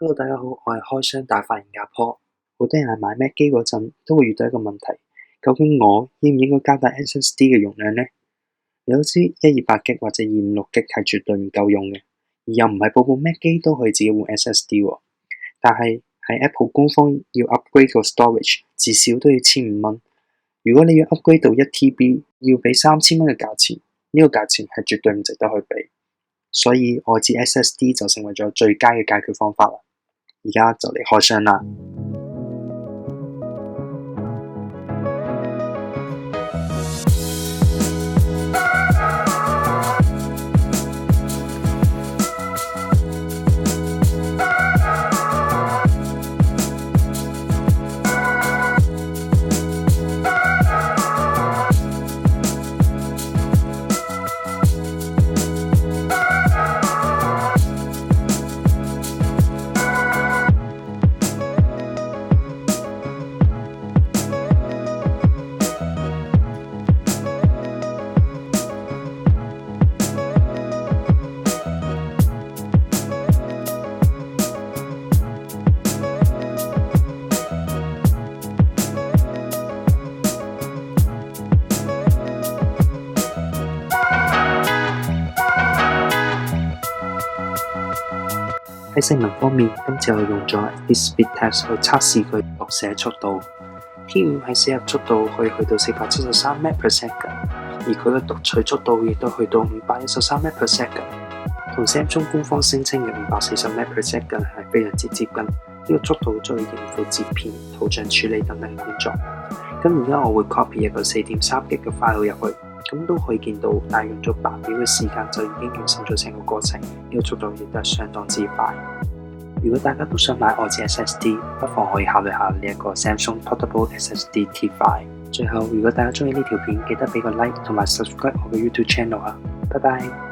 Hello，大家好，我係開箱大發現家 Paul。好多人喺買 Mac 機嗰陣都會遇到一個問題，究竟我應唔應該加大 SSD 嘅容量呢？你都知128G 或者256G 係絕對唔夠用嘅，而又唔係部 Mac 機都可以自己換 SSD 喎。但係喺 Apple 官方要 upgrade 個 storage 至少都要1500蚊。如果你要 upgrade 到1TB，要俾3000蚊嘅價錢，呢個價錢係絕對唔值得去俾。所以外置 SSD 就成為咗最佳嘅解決方法啦。而家就嚟開箱啦！喺性能方面，今次我用咗啲 speed test 去測試佢讀寫速度。T5 喺寫入速度可以去到473 Mbps 而佢嘅讀取速度亦都去到513 Mbps 同 Samsung 官方聲稱嘅540 Mbps 係非常之接近。呢個速度足以應付截片、圖像處理等等工作。咁而家我會 copy 一個 4.3G 嘅 file 入去。咁都可以見到，大約用咗8秒嘅時間就已經完成咗成個過程，呢個速度亦都係相當之快。如果大家都想買外置 SSD， 不妨可以考慮下呢一個 Samsung Portable SSD T5。最後，如果大家中意呢條片，記得俾個 like 同埋 subscribe 我嘅 YouTube channel 啊！拜拜。